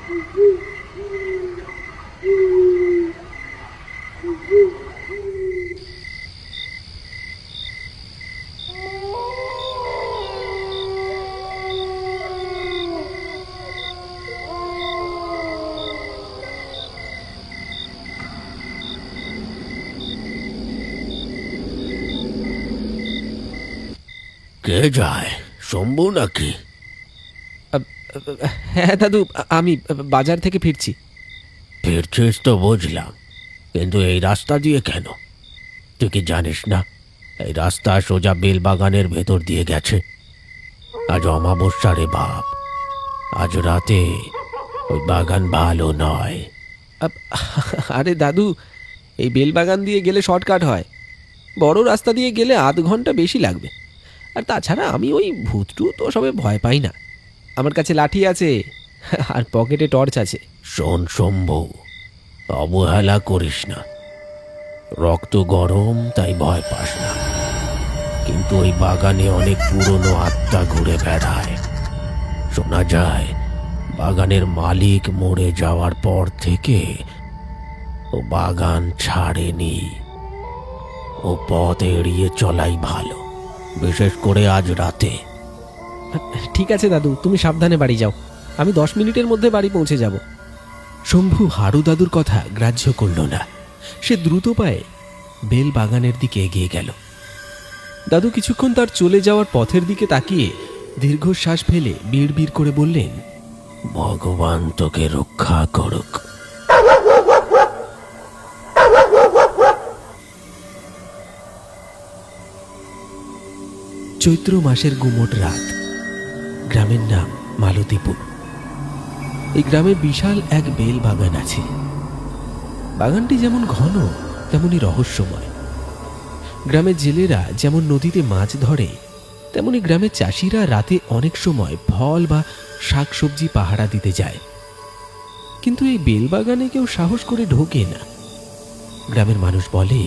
কে যায়, শম্ভু নাকি? হ্যাঁ দাদু, আমি বাজার থেকে ফিরছি। ফিরছিস তো বুঝলাম, কিন্তু এই রাস্তা দিয়ে কেন? তুই কি জানিস না এই রাস্তা সোজা বেলবাগানের ভেতর দিয়ে গেছে? আজ অমাবস্যা রে বাপ, আজ রাতে ওই বাগান ভালো নয়। আরে দাদু, এই বেলবাগান দিয়ে গেলে শর্টকাট হয়, বড় রাস্তা দিয়ে গেলে আধ ঘন্টা বেশি লাগবে। আর তাছাড়া আমি ওই ভূতটু তো সবে ভয় পাই না, আমার কাছে লাঠি আছে আর পকেটে টর্চ আছে। শোন শম্ভু, অবহেলা করিস না। রক্ত গরম তাই ভয় পাস না, কিন্তু ওই বাগানে অনেক পুরনো আত্মা ঘুরে বেড়ায়। শোনা যায় বাগানের মালিক মরে যাওয়ার পর থেকে ও বাগান ছাড়েনি। ও পথ এড়িয়ে চলাই ভালো, বিশেষ করে আজ রাতে। ঠিক আছে দাদু, তুমি সাবধানে বাড়ি যাও, আমি 10 মিনিটের মধ্যে বাড়ি পৌঁছে যাব। শম্ভু হারু দাদুর কথা গ্রাহ্য করল না। সে দ্রুত পায়ে বেল বাগানের দিকে এগিয়ে গেল। দাদু কিছুক্ষণ তার চলে যাওয়ার পথের দিকে তাকিয়ে দীর্ঘশ্বাস ফেলে বিড়বিড় করে বললেন, ভগবান তোকে রক্ষা করুক। চৈত্র মাসের গুমোট রাত। গ্রামের নাম মালতীপুর। এই গ্রামে বিশাল এক বেল বাগান আছে। বাগানটি যেমন ঘন তেমনি রহস্যময়। গ্রামের জেলেরা যেমন নদীতে মাছ ধরে, তেমনি গ্রামের চাষিরা রাতে অনেক সময় ফল বা শাকসবজি পাহারা দিতে যায়। কিন্তু এই বেল বাগানে কেউ সাহস করে ঢোকে না। গ্রামের মানুষ বলে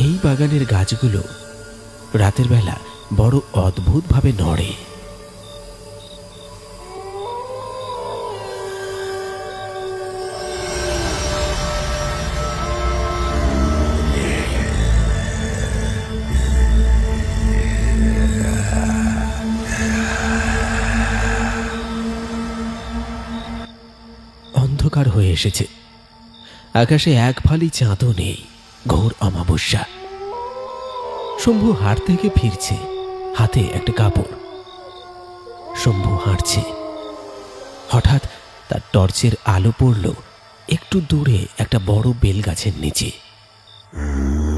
এই বাগানের গাছগুলো রাতের বেলা বড় অদ্ভুতভাবে নড়ে। অন্ধকার হয়ে এসেছে। আকাশে এক ফালি চাঁদও নেই। ঘোর অমাবস্যা। শম্ভু হাট থেকে ফিরছে, হাতে একটা কাপড়। শম্ভু হাঁটছে। হঠাৎ তার টর্চের আলো পড়ল একটু দূরে একটা বড় বেল গাছের নিচে।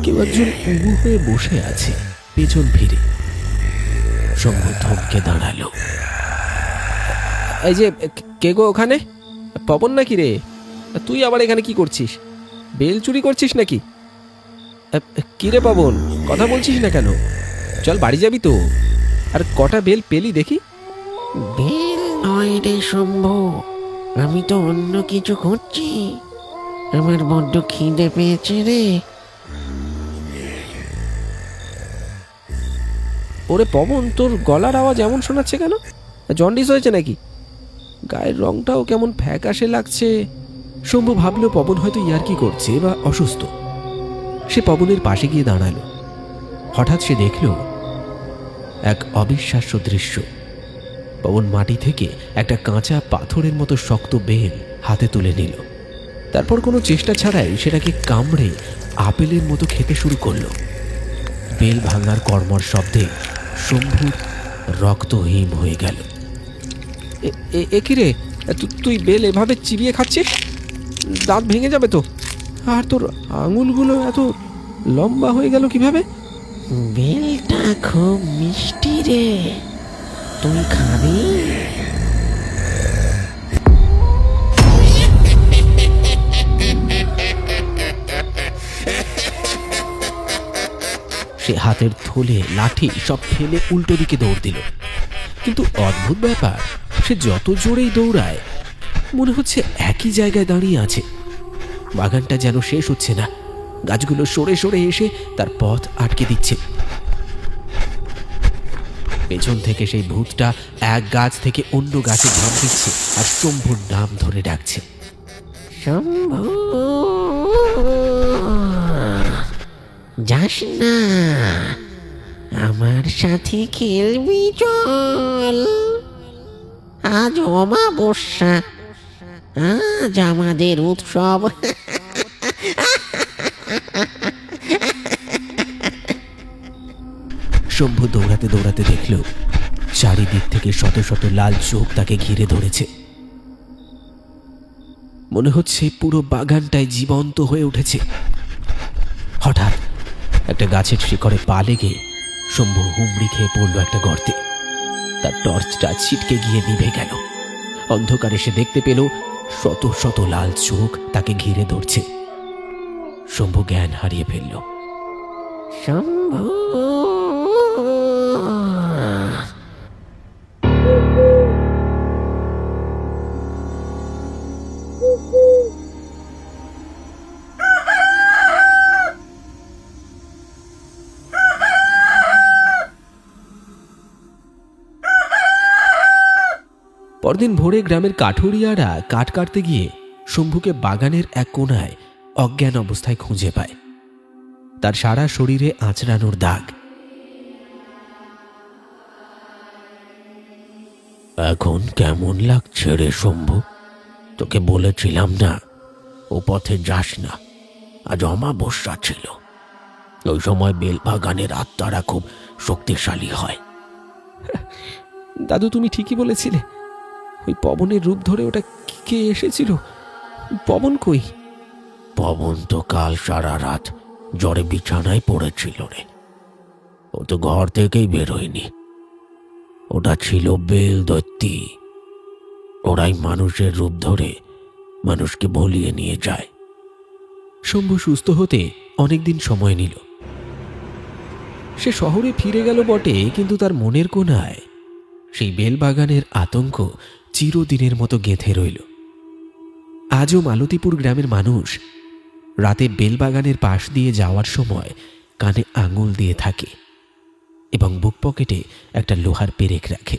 কেউ একজন উবু হয়ে বসে আছে পেছন ফিরে। শম্ভু থমকে দাঁড়ালো। এই যে, কে গো ওখানে? পবন নাকি রে? তুই আবার এখানে কি করছিস? বেল চুরি করছিস নাকি? কি রে পবন, কথা বলছিস না কেন? চল বাড়ি যাবি তো। আর কটা বেল পেলি দেখি? বেল নয় রে শম্ভু, আমি তো অন্য কিছু খুঁজছি। আমার বড্ড খিদে পেয়েছে রে। ওরে পবন, তোর গলার আওয়াজ এমন শোনাচ্ছে কেন? জন্ডিস হয়েছে নাকি? গায়ের রংটাও কেমন ফ্যাকাশে লাগছে। শম্ভু ভাবল পবন হয়তো ইয়ার্কি করছে বা অসুস্থ। সে পবনের পাশে গিয়ে দাঁড়ালো। হঠাৎ সে দেখল এক অবিশ্বাস্য দৃশ্য। পবন মাটি থেকে একটা কাঁচা পাথরের মতো শক্ত বেল হাতে তুলে নিল। তারপর কোনো চেষ্টা ছাড়াই সেটাকে কামড়ে আপেলের মতো খেতে শুরু করলো। বেল ভাঙার কর্মর শব্দে শম্ভুর রক্ত হিম হয়ে গেল। এ কি রে, তুই বেল এভাবে চিবিয়ে খাচ্ছিস? দাঁত ভেঙে যাবে তো। আর তোর আঙুলগুলো এত লম্বা হয়ে গেল কিভাবে? বেলটা খুব মিষ্টি রে, তুই খাবি? সে হাতের থলে লাঠি সব ফেলে উল্টো দিকে দৌড় দিল। কিন্তু অদ্ভুত ব্যাপার, সে যত জোরেই দৌড়ায় মনে হচ্ছে একই জায়গায় দাঁড়িয়ে আছে। বাগানটা যেন শেষ হচ্ছে না। গাছগুলো সরে সরে এসে তার পথ আটকে দিচ্ছে। পেছন থেকে সেই ভূতটা এক গাছ থেকে অন্য গাছে ঝাঁপ দিচ্ছে আর শম্ভুর নাম ধরে ডাকছে। শম্ভু, যাস না, আমার সাথে খেলবি চল। আজ অমাবস্যা, আজ আমাদের উৎসব। শম্ভু দৌড়াতে দৌড়াতে দেখল চারিদিক থেকে শত শত লাল চোখ তাকে ঘিরে ধরেছে। মনে হচ্ছে পুরো বাগানটাই জীবন্ত হয়ে উঠেছে। হঠাৎ একটা গাছের শিকড়ে পা লেগে শম্ভু হুমড়ি খেয়ে পড়ল একটা গর্তে। তার টর্চটা ছিটকে গিয়ে নিভে গেল। অন্ধকারে সে দেখতে পেল শত শত লাল চোখ তাকে ঘিরে ধরছে। শম্ভু জ্ঞান হারিয়ে ফেলল। শম্ভু, পরদিন ভোরে গ্রামের কাঠুরিয়ারা কাঠ কাটতে গিয়ে শম্ভুকে বাগানের এক কোণায় অজ্ঞান অবস্থায় খুঁজে পায়। তার সারা শরীরে আঁচড়ানোর দাগ। এখন কেমন লাগছে রে শম্ভু? তোকে বলেছিলাম না ও পথে যাস না, আজ অমাবস্যা ছিল। ওই সময় বেলবাগানের আত্মারা খুব শক্তিশালী হয়। দাদু, তুমি ঠিকই বলেছিলে। ওই পবনের রূপ ধরে ওটা কে এসেছিল? পবন কই? পবন তো কাল সারা রাত জ্বরে বিছানায় পড়েছিল রে। ও তো ঘর থেকেই বেরোয়নি। ওটা ছিল বেল দৈত্যী। ওরাই মানুষের রূপ ধরে মানুষকে ভুলিয়ে নিয়ে যায়। শম্ভু সুস্থ হতে অনেকদিন সময় নিল। সে শহরে ফিরে গেল বটে, কিন্তু তার মনের কোণায় সেই বেলবাগানের আতঙ্ক চিরদিনের মতো গেঁথে রইল। আজও মালতীপুর গ্রামের মানুষ রাতে বেলবাগানের পাশ দিয়ে যাওয়ার সময় কানে আঙুল দিয়ে থাকে এবং বুক পকেটে একটা লোহার পেরেক রাখে।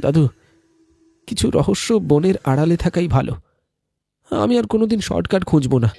দাদু, কিছু রহস্য বনের আড়ালে থাকাই ভালো। আমি আর কোনোদিন শর্টকাট খুঁজব না।